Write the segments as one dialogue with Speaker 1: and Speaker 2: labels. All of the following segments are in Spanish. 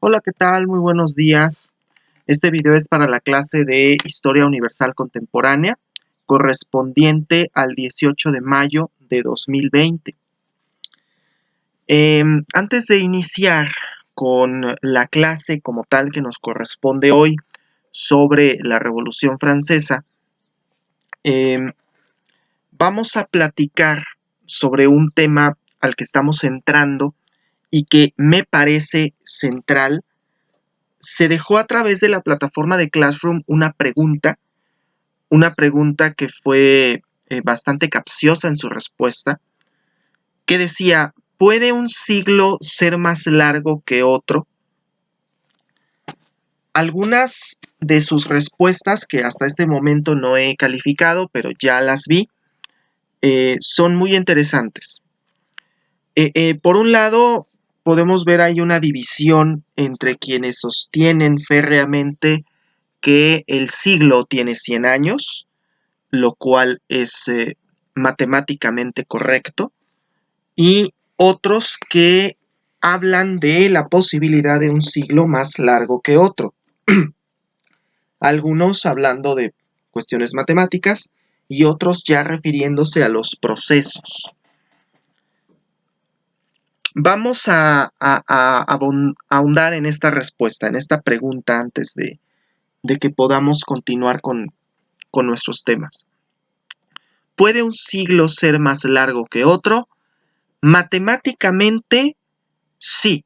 Speaker 1: Hola, ¿qué tal? Muy buenos días. Este video es para la clase de Historia Universal Contemporánea, correspondiente al 18 de mayo de 2020. Antes de iniciar con la clase como tal que nos corresponde hoy sobre la Revolución Francesa, vamos a platicar sobre un tema al que estamos entrando y que me parece central. Se dejó a través de la plataforma de Classroom una pregunta que fue bastante capciosa en su respuesta, que decía, ¿puede un siglo ser más largo que otro? Algunas de sus respuestas, que hasta este momento no he calificado, pero ya las vi, son muy interesantes. Por un lado, podemos ver ahí una división entre quienes sostienen férreamente que el siglo tiene 100 años, lo cual es matemáticamente correcto, y otros que hablan de la posibilidad de un siglo más largo que otro. Algunos hablando de cuestiones matemáticas y otros ya refiriéndose a los procesos. Vamos a ahondar en esta respuesta, en esta pregunta antes de que podamos continuar con nuestros temas. ¿Puede un siglo ser más largo que otro? Matemáticamente, sí.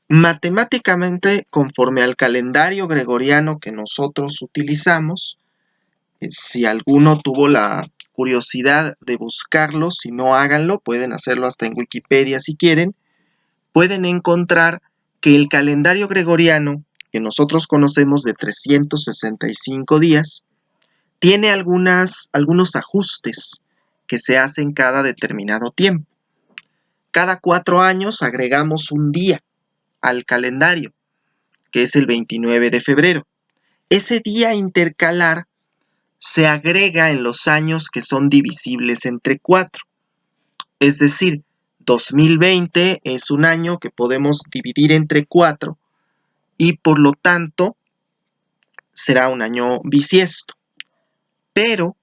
Speaker 1: Matemáticamente, conforme al calendario gregoriano que nosotros utilizamos, si alguno tuvo la curiosidad de buscarlo, si no háganlo, pueden hacerlo hasta en Wikipedia si quieren, pueden encontrar que el calendario gregoriano que nosotros conocemos de 365 días, tiene algunos ajustes que se hacen cada determinado tiempo. Cada 4 años agregamos un día al calendario, que es el 29 de febrero. Ese día intercalar se agrega en los años que son divisibles entre 4. Es decir, 2020 es un año que podemos dividir entre 4 y por lo tanto será un año bisiesto. Pero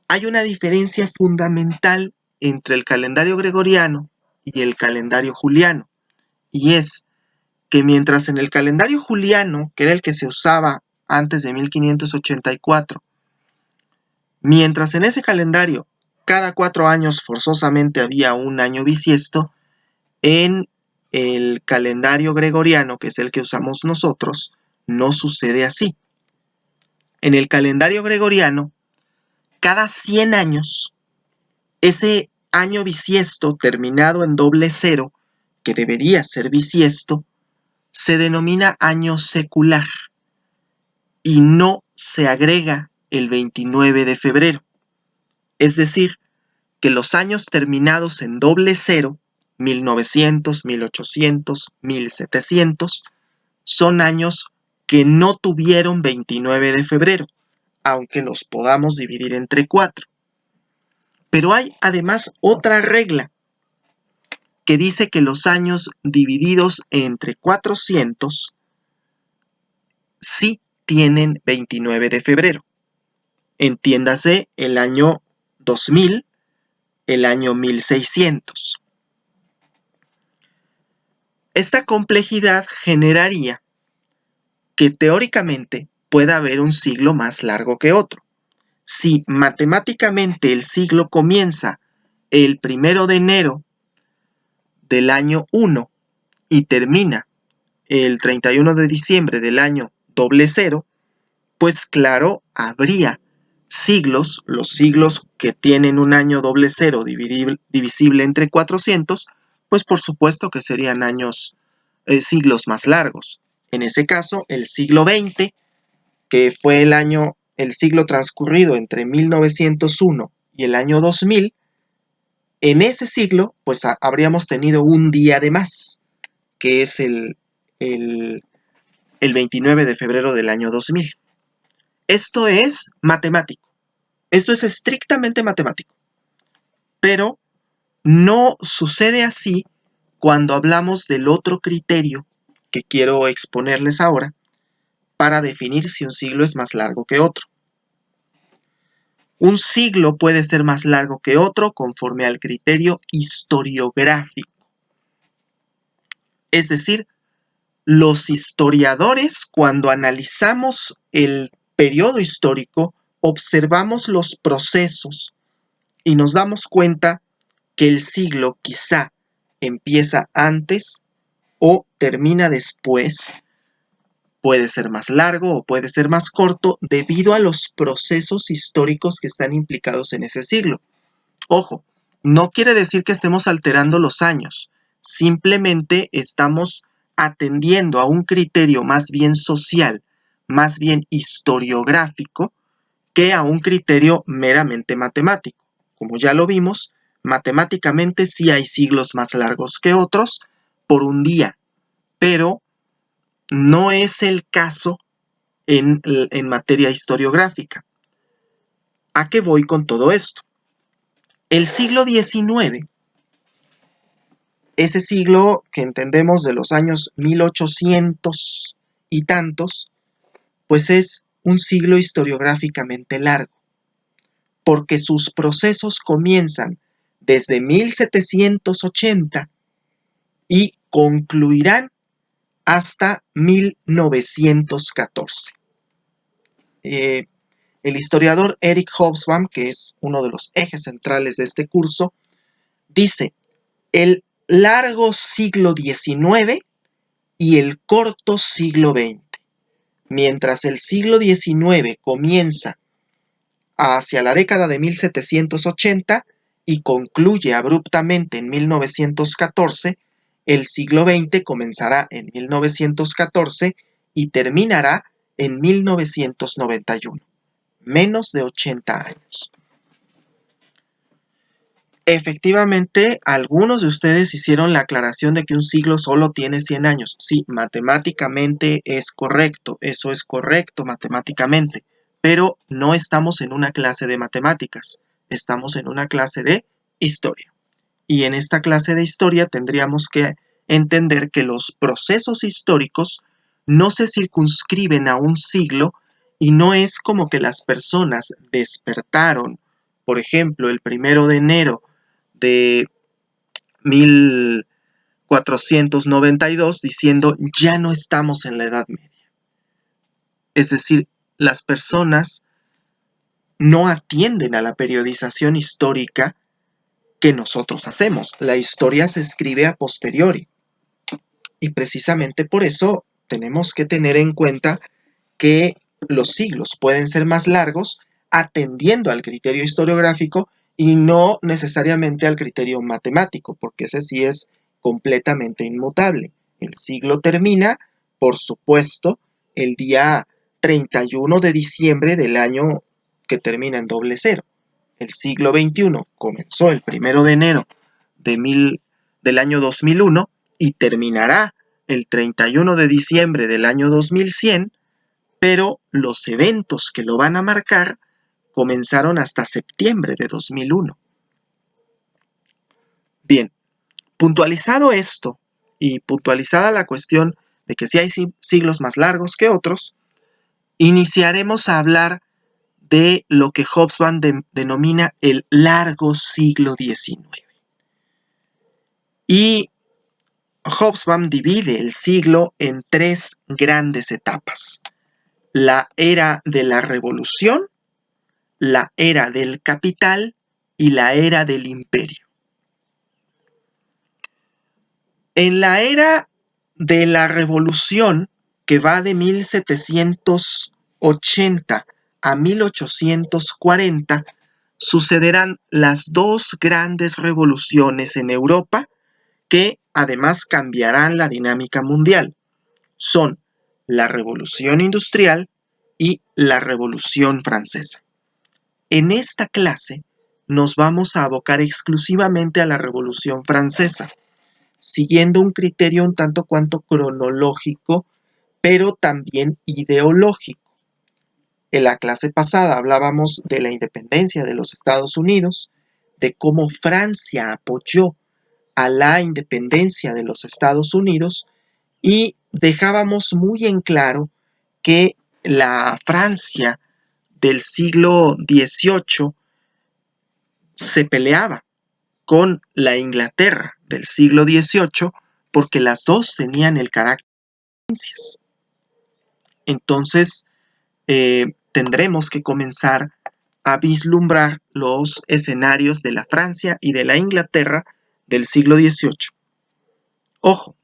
Speaker 1: hay una diferencia fundamental entre el calendario gregoriano y el calendario juliano, y es que mientras en el calendario juliano, que era el que se usaba antes de 1584, mientras en ese calendario cada 4 años forzosamente había un año bisiesto, en el calendario gregoriano, que es el que usamos nosotros, no sucede así. En el calendario gregoriano, cada 100 años, ese año bisiesto terminado en doble cero, que debería ser bisiesto, se denomina año secular y no se agrega el 29 de febrero. Es decir, que los años terminados en doble cero, 1900, 1800, 1700, son años que no tuvieron 29 de febrero, aunque los podamos dividir entre 4. Pero hay además otra regla que dice que los años divididos entre 400 sí tienen 29 de febrero. Entiéndase el año 2000, el año 1600. Esta complejidad generaría que teóricamente pueda haber un siglo más largo que otro. Si matemáticamente el siglo comienza el 1 de enero del año 1 y termina el 31 de diciembre del año doble cero, pues claro, habría siglos, los siglos que tienen un año doble cero divisible entre 400, pues por supuesto que serían siglos más largos. En ese caso, el siglo XX, que fue el siglo transcurrido entre 1901 y el año 2000, en ese siglo, pues habríamos tenido un día de más, que es el 29 de febrero del año 2000. Esto es matemático. Esto es estrictamente matemático. Pero no sucede así cuando hablamos del otro criterio que quiero exponerles ahora para definir si un siglo es más largo que otro. Un siglo puede ser más largo que otro conforme al criterio historiográfico. Es decir, los historiadores, cuando analizamos el periodo histórico, observamos los procesos y nos damos cuenta que el siglo quizá empieza antes o termina después. Puede ser más largo o puede ser más corto debido a los procesos históricos que están implicados en ese siglo. Ojo, no quiere decir que estemos alterando los años, simplemente estamos atendiendo a un criterio más bien social, más bien historiográfico, que a un criterio meramente matemático. Como ya lo vimos, matemáticamente sí hay siglos más largos que otros por un día, pero no es el caso en materia historiográfica. ¿A qué voy con todo esto? El siglo XIX, ese siglo que entendemos de los años 1800 y tantos, pues es un siglo historiográficamente largo, porque sus procesos comienzan desde 1780 y concluirán hasta 1914. El historiador Eric Hobsbawm, que es uno de los ejes centrales de este curso, dice: el largo siglo XIX y el corto siglo XX. Mientras el siglo XIX comienza hacia la década de 1780 y concluye abruptamente en 1914, el siglo XX comenzará en 1914 y terminará en 1991. Menos de 80 años. Efectivamente, algunos de ustedes hicieron la aclaración de que un siglo solo tiene 100 años. Sí, matemáticamente es correcto, eso es correcto matemáticamente, pero no estamos en una clase de matemáticas, estamos en una clase de historia. Y en esta clase de historia tendríamos que entender que los procesos históricos no se circunscriben a un siglo y no es como que las personas despertaron, por ejemplo, el 1 de enero de 1492 diciendo ya no estamos en la Edad Media. Es decir, las personas no atienden a la periodización histórica que nosotros hacemos. La historia se escribe a posteriori. Y precisamente por eso tenemos que tener en cuenta que los siglos pueden ser más largos atendiendo al criterio historiográfico y no necesariamente al criterio matemático, porque ese sí es completamente inmutable. El siglo termina, por supuesto, el día 31 de diciembre del año que termina en doble cero. El siglo XXI comenzó el 1 de enero del año 2001 y terminará el 31 de diciembre del año 2100, pero los eventos que lo van a marcar comenzaron hasta septiembre de 2001. Bien, puntualizado esto y puntualizada la cuestión de que sí hay siglos más largos que otros, iniciaremos a hablar de lo que Hobsbawm denomina el largo siglo XIX. Y Hobsbawm divide el siglo en tres grandes etapas: la era de la revolución, la era del capital y la era del imperio. En la era de la revolución, que va de 1780 a 1840, sucederán las dos grandes revoluciones en Europa que además cambiarán la dinámica mundial. Son la Revolución Industrial y la Revolución Francesa. En esta clase nos vamos a abocar exclusivamente a la Revolución Francesa, siguiendo un criterio un tanto cuanto cronológico, pero también ideológico. En la clase pasada hablábamos de la independencia de los Estados Unidos, de cómo Francia apoyó a la independencia de los Estados Unidos y dejábamos muy en claro que la Francia del siglo XVIII se peleaba con la Inglaterra del siglo XVIII porque las dos tenían el carácter de provincias. Entonces, tendremos que comenzar a vislumbrar los escenarios de la Francia y de la Inglaterra del siglo XVIII. Ojo,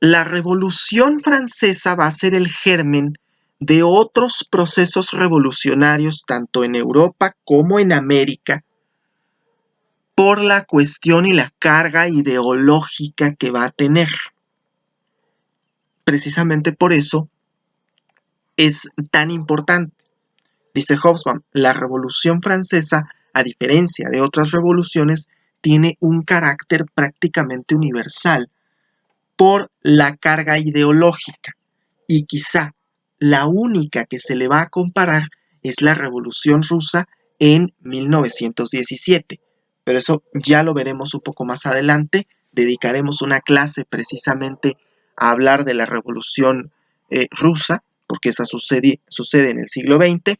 Speaker 1: la Revolución Francesa va a ser el germen de otros procesos revolucionarios tanto en Europa como en América por la cuestión y la carga ideológica que va a tener. Precisamente por eso es tan importante. Dice Hobsbawm, la Revolución Francesa, a diferencia de otras revoluciones, tiene un carácter prácticamente universal por la carga ideológica. Y quizá la única que se le va a comparar es la Revolución Rusa en 1917. Pero eso ya lo veremos un poco más adelante. Dedicaremos una clase precisamente a hablar de la Revolución Rusa, porque esa sucede en el siglo XX.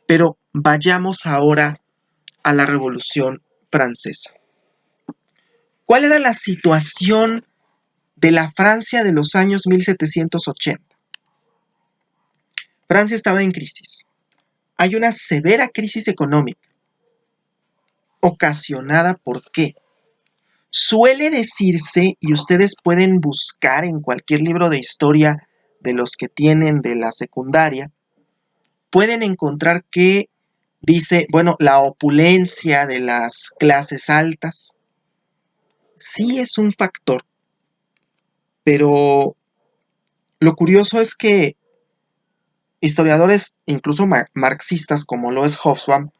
Speaker 1: Pero vayamos ahora a la Revolución Francesa. ¿Cuál era la situación de la Francia de los años 1780? Francia estaba en crisis. Hay una severa crisis económica. ¿Ocasionada por qué? Suele decirse, y ustedes pueden buscar en cualquier libro de historia de los que tienen de la secundaria, pueden encontrar que dice, bueno, la opulencia de las clases altas sí es un factor, pero lo curioso es que historiadores, incluso marxistas como lo es Hobsbawm,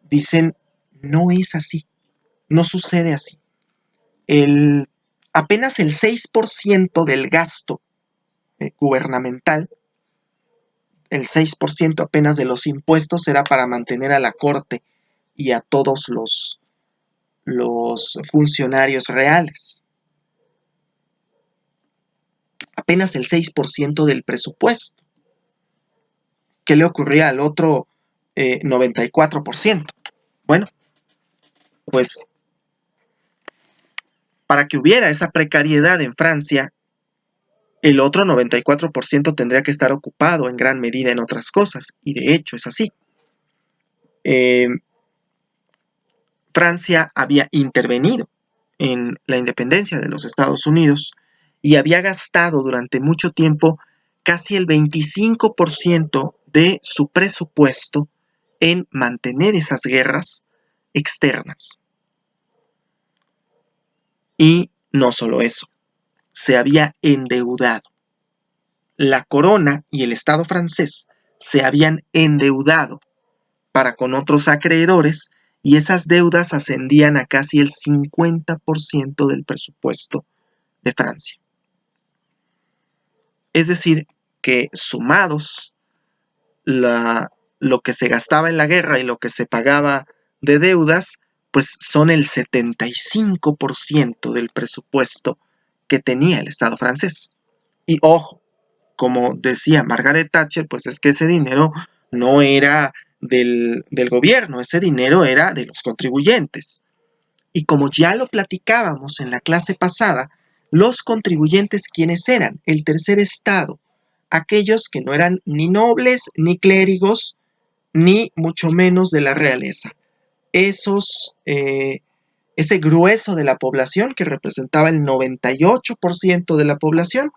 Speaker 1: dicen, no es así, no sucede así. Apenas el 6% del gasto gubernamental, el 6% apenas de los impuestos era para mantener a la corte y a todos los funcionarios reales. Apenas el 6% del presupuesto. ¿Qué le ocurría al otro 94%? Bueno, pues para que hubiera esa precariedad en Francia, el otro 94% tendría que estar ocupado en gran medida en otras cosas, y de hecho es así. Francia había intervenido en la independencia de los Estados Unidos y había gastado durante mucho tiempo casi el 25% de su presupuesto en mantener esas guerras externas. Y no solo eso, se había endeudado. La corona y el Estado francés se habían endeudado para con otros acreedores y esas deudas ascendían a casi el 50% del presupuesto de Francia. Es decir, que sumados lo que se gastaba en la guerra y lo que se pagaba de deudas, pues son el 75% del presupuesto que tenía el Estado francés. Y ojo, como decía Margaret Thatcher, pues es que ese dinero no era del gobierno, ese dinero era de los contribuyentes. Y como ya lo platicábamos en la clase pasada, los contribuyentes, ¿quiénes eran? El tercer estado, aquellos que no eran ni nobles, ni clérigos, ni mucho menos de la realeza. Ese grueso de la población, que representaba el 98% de la población,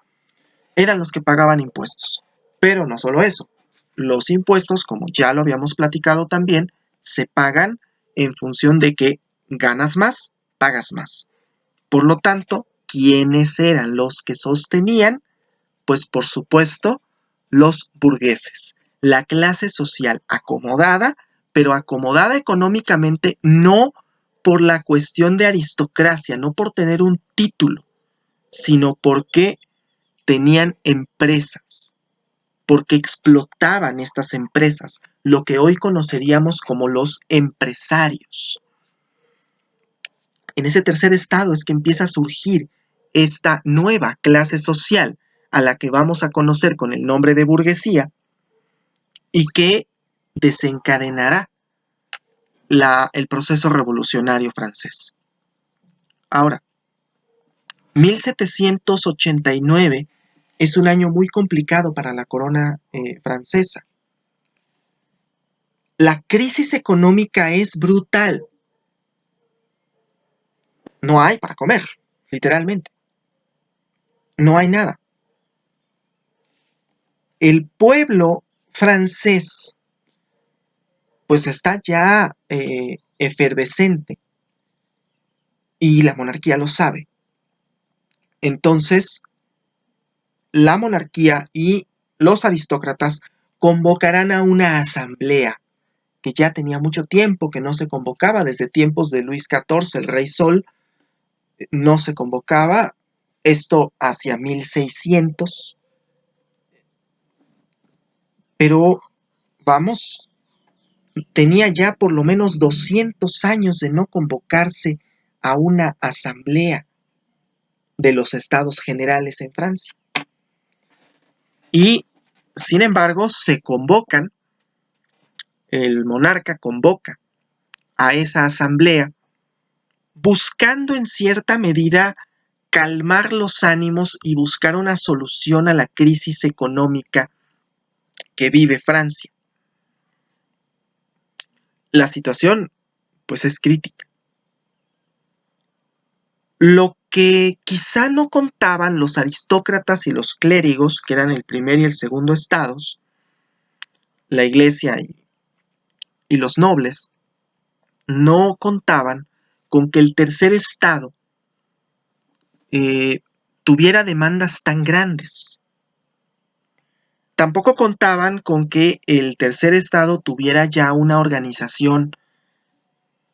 Speaker 1: eran los que pagaban impuestos. Pero no solo eso, los impuestos, como ya lo habíamos platicado también, se pagan en función de que ganas más, pagas más. Por lo tanto, ¿quiénes eran los que sostenían? Pues por supuesto, los burgueses, la clase social acomodada, pero acomodada económicamente no por la cuestión de aristocracia, no por tener un título, sino porque tenían empresas, porque explotaban estas empresas, lo que hoy conoceríamos como los empresarios. En ese tercer estado es que empieza a surgir esta nueva clase social a la que vamos a conocer con el nombre de burguesía y que desencadenará el proceso revolucionario francés. Ahora, 1789 es un año muy complicado para la corona francesa. La crisis económica es brutal. No hay para comer, literalmente. No hay nada. El pueblo francés pues está ya efervescente y la monarquía lo sabe. Entonces, la monarquía y los aristócratas convocarán a una asamblea que ya tenía mucho tiempo que no se convocaba, desde tiempos de Luis XIV, el Rey Sol, no se convocaba, esto hacia 1600, pero vamos, tenía ya por lo menos 200 años de no convocarse a una asamblea de los Estados Generales en Francia. Y, sin embargo, se convocan, el monarca convoca a esa asamblea buscando en cierta medida calmar los ánimos y buscar una solución a la crisis económica que vive Francia. La situación, pues, es crítica. Lo que quizá no contaban los aristócratas y los clérigos, que eran el primer y el segundo estados, la iglesia y los nobles, no contaban con que el tercer estado tuviera demandas tan grandes. Tampoco contaban con que el tercer estado tuviera ya una organización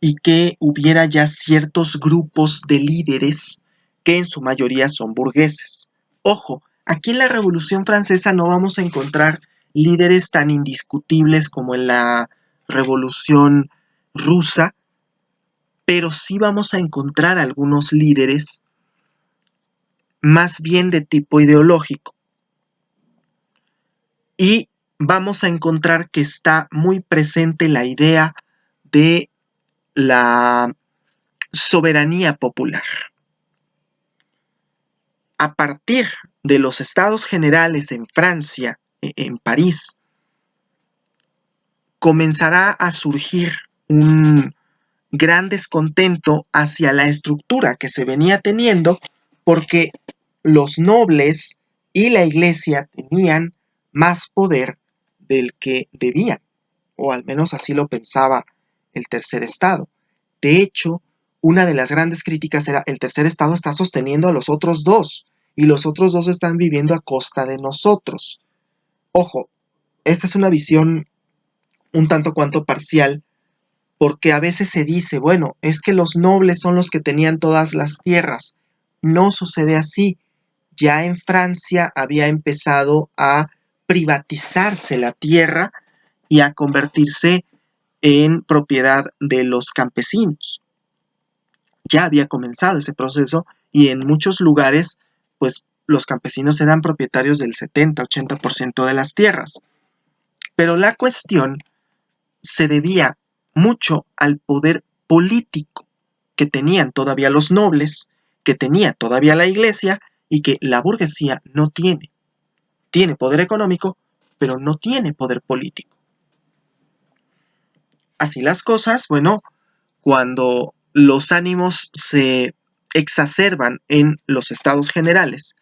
Speaker 1: y que hubiera ya ciertos grupos de líderes que en su mayoría son burgueses. Ojo, aquí en la Revolución Francesa no vamos a encontrar líderes tan indiscutibles como en la Revolución Rusa, pero sí vamos a encontrar algunos líderes más bien de tipo ideológico. Y vamos a encontrar que está muy presente la idea de la soberanía popular. A partir de los estados generales en Francia, en París, comenzará a surgir un gran descontento hacia la estructura que se venía teniendo porque los nobles y la iglesia tenían más poder del que debían, o al menos así lo pensaba el tercer estado. De hecho, una de las grandes críticas era el tercer estado está sosteniendo a los otros dos y los otros dos están viviendo a costa de nosotros. Ojo, esta es una visión un tanto cuanto parcial, porque a veces se dice, bueno, es que los nobles son los que tenían todas las tierras. No sucede así. Ya en Francia había empezado a privatizarse la tierra y a convertirse en propiedad de los campesinos. Ya había comenzado ese proceso y en muchos lugares, pues los campesinos eran propietarios del 70-80% de las tierras. Pero la cuestión se debía mucho al poder político que tenían todavía los nobles, que tenía todavía la iglesia y que la burguesía no tiene. Tiene poder económico, pero no tiene poder político. Así las cosas, bueno, cuando los ánimos se exacerban en los estados generales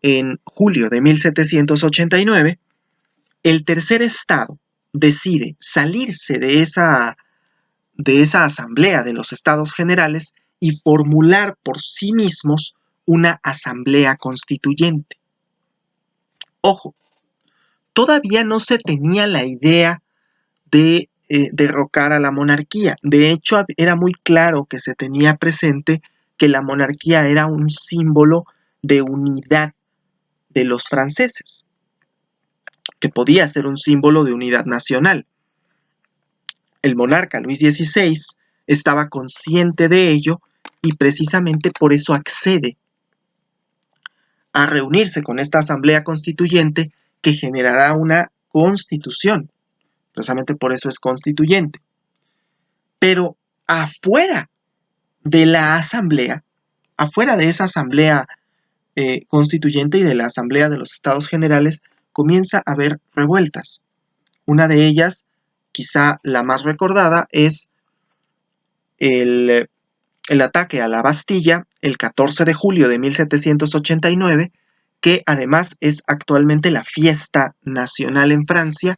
Speaker 1: en julio de 1789, el tercer estado decide salirse de esa asamblea de los estados generales y formular por sí mismos una asamblea constituyente. Ojo, todavía no se tenía la idea de derrocar a la monarquía. De hecho, era muy claro que se tenía presente que la monarquía era un símbolo de unidad de los franceses, que podía ser un símbolo de unidad nacional. El monarca Luis XVI estaba consciente de ello y precisamente por eso accede a reunirse con esta asamblea constituyente que generará una constitución. Precisamente por eso es constituyente. Pero afuera de la asamblea, afuera de esa asamblea constituyente y de la asamblea de los estados generales, comienza a haber revueltas. Una de ellas, quizá la más recordada, es el ataque a la Bastilla el 14 de julio de 1789, que además es actualmente la fiesta nacional en Francia,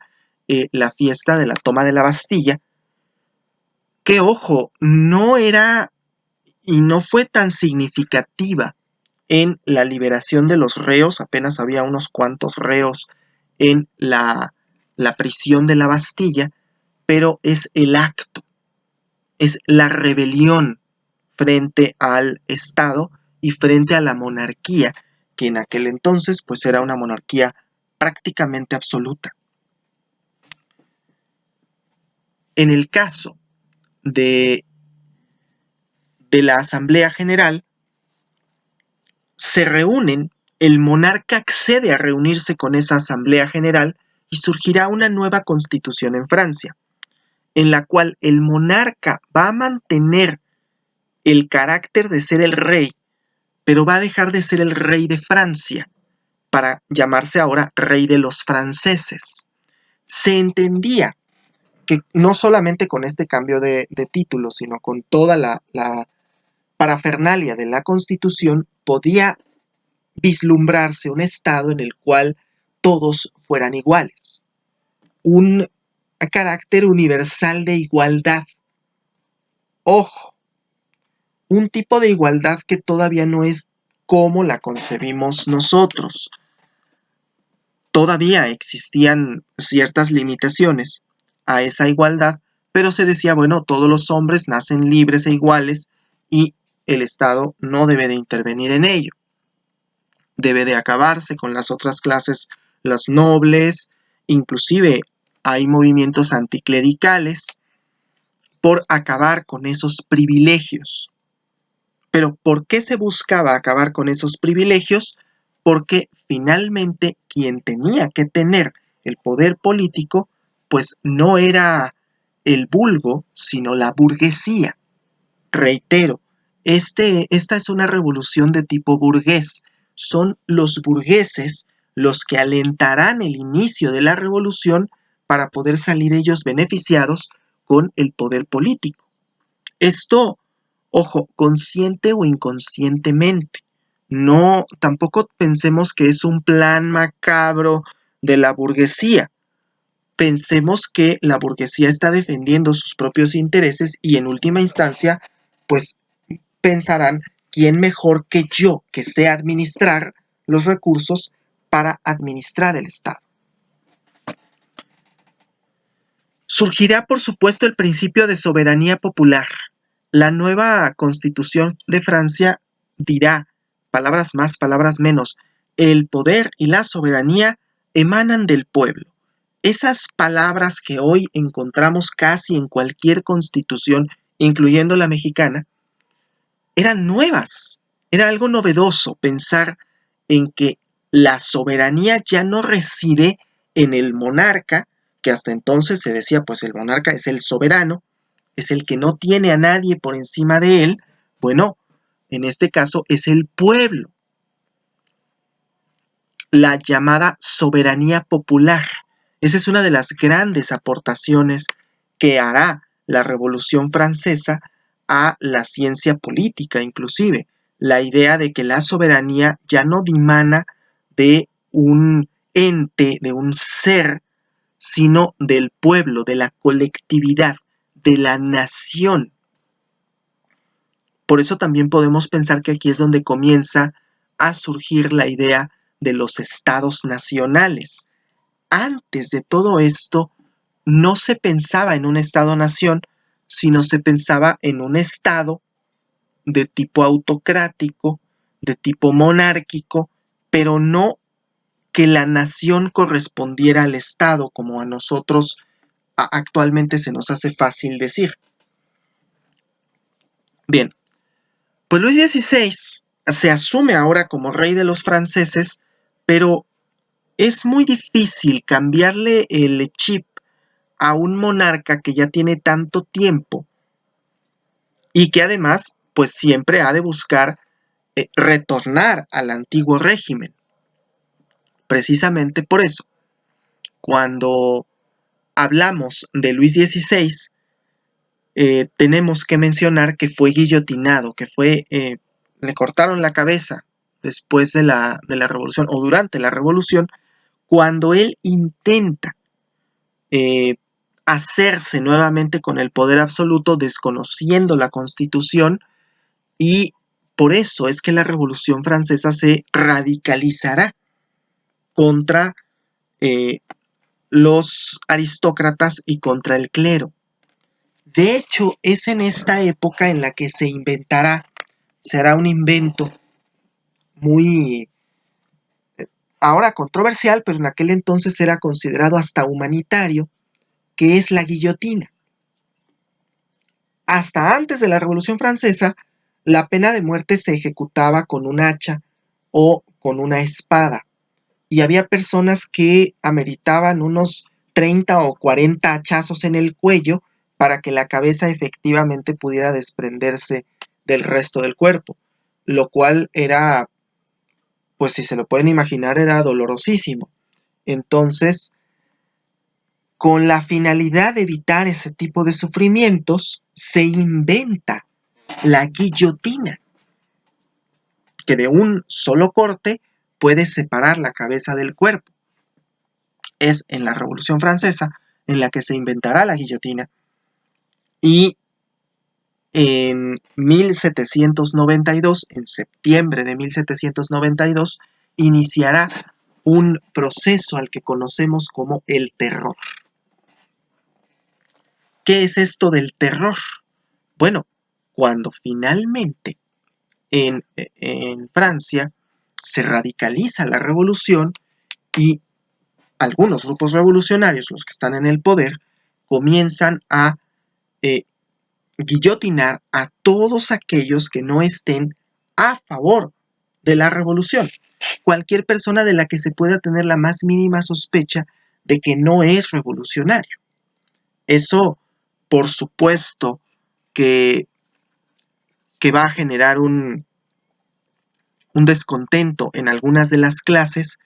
Speaker 1: la fiesta de la toma de la Bastilla, que ojo, no era y no fue tan significativa en la liberación de los reos, apenas había unos cuantos reos en la prisión de la Bastilla, pero es el acto, es la rebelión frente al Estado y frente a la monarquía, que en aquel entonces pues era una monarquía prácticamente absoluta. En el caso de la Asamblea General, se reúnen, el monarca accede a reunirse con esa Asamblea General y surgirá una nueva constitución en Francia, en la cual el monarca va a mantener el carácter de ser el rey, pero va a dejar de ser el rey de Francia para llamarse ahora rey de los franceses. Se entendía que no solamente con este cambio de título, sino con toda la parafernalia de la Constitución, podía vislumbrarse un estado en el cual todos fueran iguales. Un carácter universal de igualdad. Ojo, un tipo de igualdad que todavía no es como la concebimos nosotros. Todavía existían ciertas limitaciones a esa igualdad, pero se decía, bueno, todos los hombres nacen libres e iguales y el Estado no debe de intervenir en ello. Debe de acabarse con las otras clases, los nobles, inclusive hay movimientos anticlericales por acabar con esos privilegios. Pero ¿por qué se buscaba acabar con esos privilegios? Porque finalmente quien tenía que tener el poder político, pues no era el vulgo, sino la burguesía. Reitero, esta es una revolución de tipo burgués. Son los burgueses los que alentarán el inicio de la revolución para poder salir ellos beneficiados con el poder político. Esto, ojo, consciente o inconscientemente. No, tampoco pensemos que es un plan macabro de la burguesía. Pensemos que la burguesía está defendiendo sus propios intereses y en última instancia, pues pensarán quién mejor que yo, que sé administrar los recursos para administrar el Estado. Surgirá, por supuesto, el principio de soberanía popular. La nueva Constitución de Francia dirá, palabras más, palabras menos, el poder y la soberanía emanan del pueblo. Esas palabras que hoy encontramos casi en cualquier constitución, incluyendo la mexicana, eran nuevas. Era algo novedoso pensar en que la soberanía ya no reside en el monarca, que hasta entonces se decía, pues el monarca es el soberano, es el que no tiene a nadie por encima de él. Bueno, en este caso es el pueblo. La llamada soberanía popular. Esa es una de las grandes aportaciones que hará la Revolución Francesa a la ciencia política, inclusive. La idea de que la soberanía ya no dimana de un ente, de un ser, sino del pueblo, de la colectividad, de la nación. Por eso también podemos pensar que aquí es donde comienza a surgir la idea de los estados nacionales. Antes de todo esto, no se pensaba en un estado-nación, sino se pensaba en un estado de tipo autocrático, de tipo monárquico, pero no que la nación correspondiera al estado, como a nosotros actualmente se nos hace fácil decir. Bien, pues Luis XVI se asume ahora como rey de los franceses, pero es muy difícil cambiarle el chip a un monarca que ya tiene tanto tiempo y que además pues siempre ha de buscar retornar al antiguo régimen. Precisamente por eso, cuando hablamos de Luis XVI, tenemos que mencionar que fue guillotinado, le cortaron la cabeza después de la revolución o durante la revolución, cuando él intenta eh, hacerse nuevamente con el poder absoluto, desconociendo la Constitución, y por eso es que la Revolución Francesa se radicalizará contra eh, los aristócratas y contra el clero. De hecho, es en esta época en la que se hará un invento muy, ahora controversial, pero en aquel entonces era considerado hasta humanitario, que es la guillotina. Hasta antes de la Revolución Francesa, la pena de muerte se ejecutaba con un hacha o con una espada, y había personas que ameritaban unos 30 o 40 hachazos en el cuello para que la cabeza efectivamente pudiera desprenderse del resto del cuerpo, lo cual era, pues si se lo pueden imaginar, era dolorosísimo. Entonces, con la finalidad de evitar ese tipo de sufrimientos, se inventa la guillotina, que de un solo corte puede separar la cabeza del cuerpo. Es en la Revolución Francesa en la que se inventará la guillotina, y en 1792, en septiembre de 1792, iniciará un proceso al que conocemos como el terror. ¿Qué es esto del terror? Bueno, cuando finalmente en Francia se radicaliza la revolución y algunos grupos revolucionarios, los que están en el poder, comienzan a eh, guillotinar a todos aquellos que no estén a favor de la revolución. Cualquier persona de la que se pueda tener la más mínima sospecha de que no es revolucionario. Eso, por supuesto, que, que va a generar un descontento en algunas de las clases,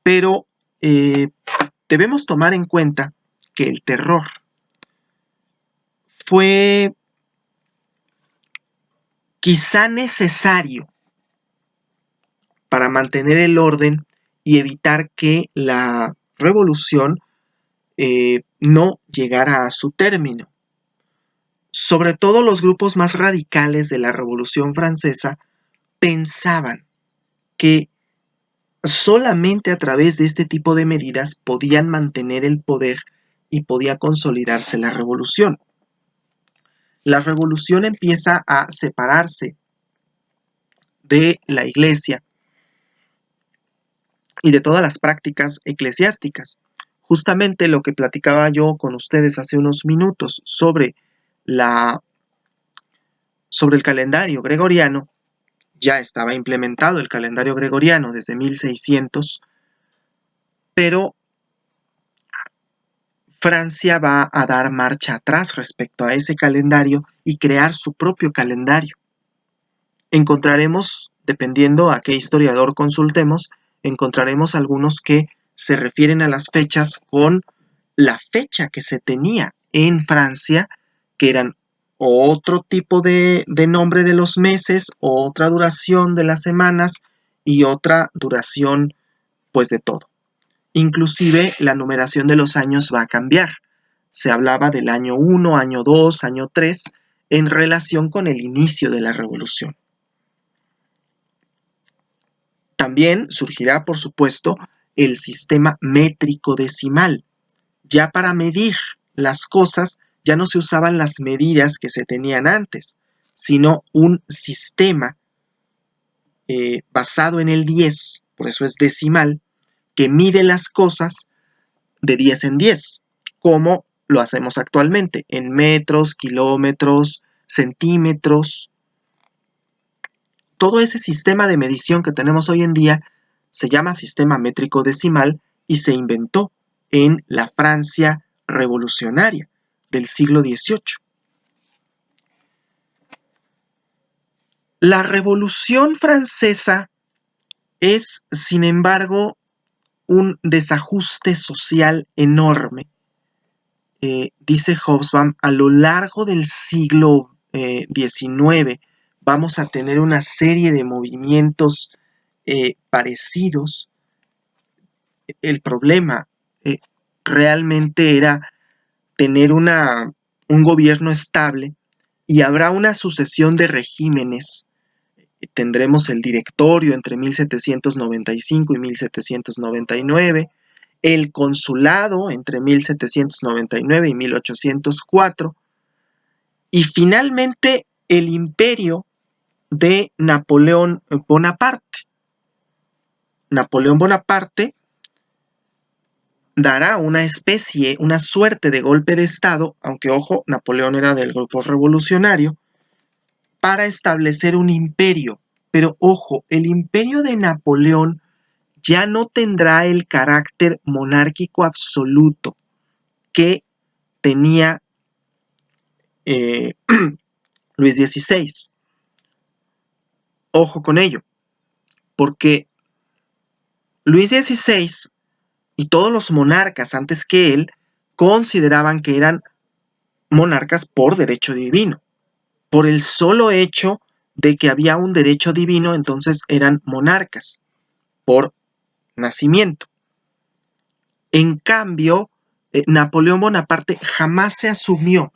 Speaker 1: pero debemos tomar en cuenta que el terror fue quizá necesario para mantener el orden y evitar que la revolución no llegara a su término. Sobre todo los grupos más radicales de la Revolución Francesa pensaban que solamente a través de este tipo de medidas podían mantener el poder y podía consolidarse la revolución. La revolución empieza a separarse de la iglesia y de todas las prácticas eclesiásticas. Justamente lo que platicaba yo con ustedes hace unos minutos sobre el calendario gregoriano, ya estaba implementado el calendario gregoriano desde 1600, pero Francia va a dar marcha atrás respecto a ese calendario y crear su propio calendario. Encontraremos, dependiendo a qué historiador consultemos, encontraremos algunos que se refieren a las fechas con la fecha que se tenía en Francia, que eran otro tipo de nombre de los meses, otra duración de las semanas y otra duración pues de todo. Inclusive la numeración de los años va a cambiar. Se hablaba del año 1, año 2, año 3, en relación con el inicio de la revolución. También surgirá, por supuesto, el sistema métrico decimal. Ya para medir las cosas ya no se usaban las medidas que se tenían antes, sino un sistema basado en el 10, por eso es decimal, que mide las cosas de 10 en 10, como lo hacemos actualmente, en metros, kilómetros, centímetros. todo ese sistema de medición que tenemos hoy en día se llama sistema métrico decimal y se inventó en la Francia revolucionaria del siglo XVIII. La Revolución Francesa es, sin embargo, un desajuste social enorme. Dice Hobsbawm, a lo largo del siglo XIX vamos a tener una serie de movimientos parecidos. El problema realmente era tener un gobierno estable y habrá una sucesión de regímenes. Tendremos el directorio entre 1795 y 1799, el consulado entre 1799 y 1804, y finalmente el imperio de Napoleón Bonaparte. Napoleón Bonaparte dará una suerte de golpe de estado, aunque ojo, Napoleón era del grupo revolucionario, para establecer un imperio. Pero ojo, el imperio de Napoleón ya no tendrá el carácter monárquico absoluto que tenía Luis XVI. Ojo con ello, porque Luis XVI y todos los monarcas antes que él consideraban que eran monarcas por derecho divino. Por el solo hecho de que había un derecho divino, entonces eran monarcas por nacimiento. En cambio, Napoleón Bonaparte jamás se asumió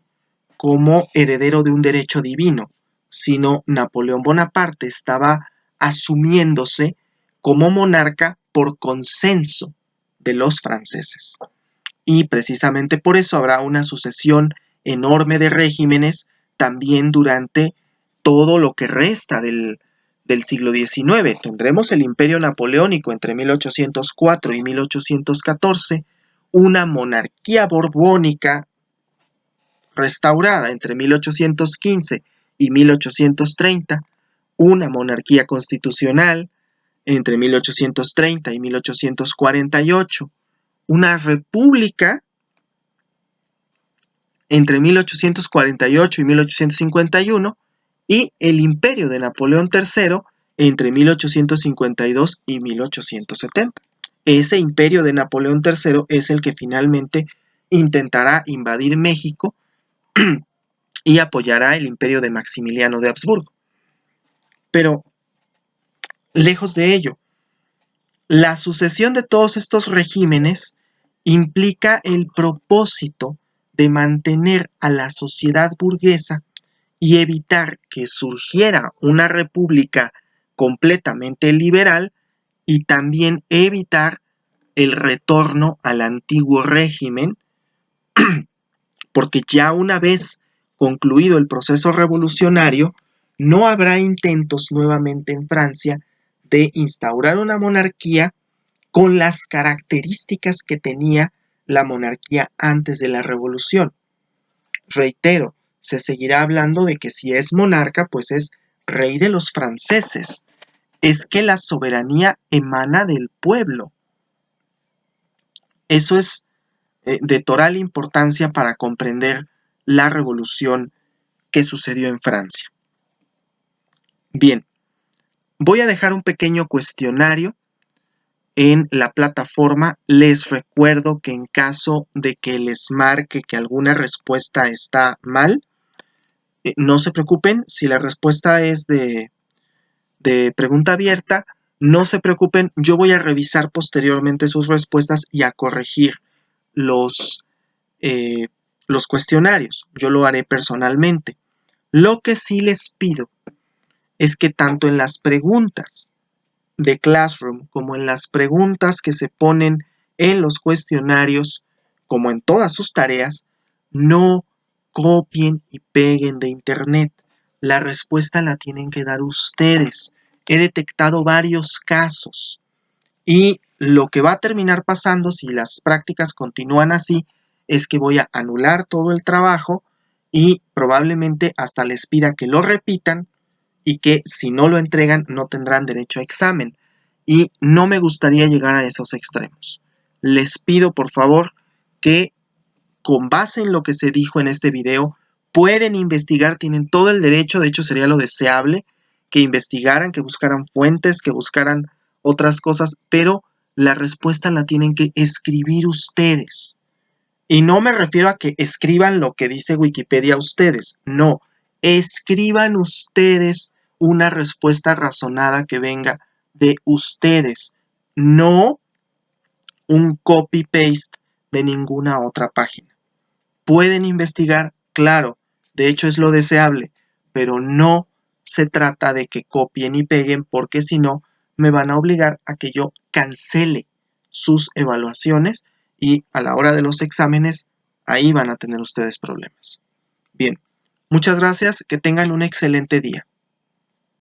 Speaker 1: como heredero de un derecho divino, sino Napoleón Bonaparte estaba asumiéndose como monarca por consenso de los franceses. Y precisamente por eso habrá una sucesión enorme de regímenes también durante todo lo que resta del siglo XIX. Tendremos el Imperio Napoleónico entre 1804 y 1814, una monarquía borbónica restaurada entre 1815 y 1830, una monarquía constitucional entre 1830 y 1848, una república entre 1848 y 1851 y el imperio de Napoleón III entre 1852 y 1870. Ese imperio de Napoleón III es el que finalmente intentará invadir México y apoyará el imperio de Maximiliano de Habsburgo. Pero, lejos de ello, la sucesión de todos estos regímenes implica el propósito de mantener a la sociedad burguesa y evitar que surgiera una república completamente liberal y también evitar el retorno al antiguo régimen, porque ya una vez concluido el proceso revolucionario, no habrá intentos nuevamente en Francia de instaurar una monarquía con las características que tenía la monarquía antes de la revolución. Reitero, se seguirá hablando de que si es monarca, pues es rey de los franceses. Es que la soberanía emana del pueblo. Eso es de total importancia para comprender la revolución que sucedió en Francia. Bien, voy a dejar un pequeño cuestionario en la plataforma. Les recuerdo que en caso de que les marque que alguna respuesta está mal, no se preocupen. Si la respuesta es de pregunta abierta, no se preocupen. Yo voy a revisar posteriormente sus respuestas y a corregir los cuestionarios. Yo lo haré personalmente. Lo que sí les pido es que tanto en las preguntas de Classroom como en las preguntas que se ponen en los cuestionarios, como en todas sus tareas, no copien y peguen de internet. La respuesta la tienen que dar ustedes. He detectado varios casos y lo que va a terminar pasando si las prácticas continúan así es que voy a anular todo el trabajo y probablemente hasta les pida que lo repitan y que si no lo entregan no tendrán derecho a examen. Y no me gustaría llegar a esos extremos. Les pido por favor que con base en lo que se dijo en este video, pueden investigar, tienen todo el derecho, de hecho sería lo deseable, que investigaran, que buscaran fuentes, que buscaran otras cosas, pero la respuesta la tienen que escribir ustedes. Y no me refiero a que escriban lo que dice Wikipedia ustedes, no, escriban ustedes una respuesta razonada que venga de ustedes, no un copy-paste de ninguna otra página. Pueden investigar, claro, de hecho es lo deseable, pero no se trata de que copien y peguen porque si no me van a obligar a que yo cancele sus evaluaciones y a la hora de los exámenes ahí van a tener ustedes problemas. Bien, muchas gracias, que tengan un excelente día.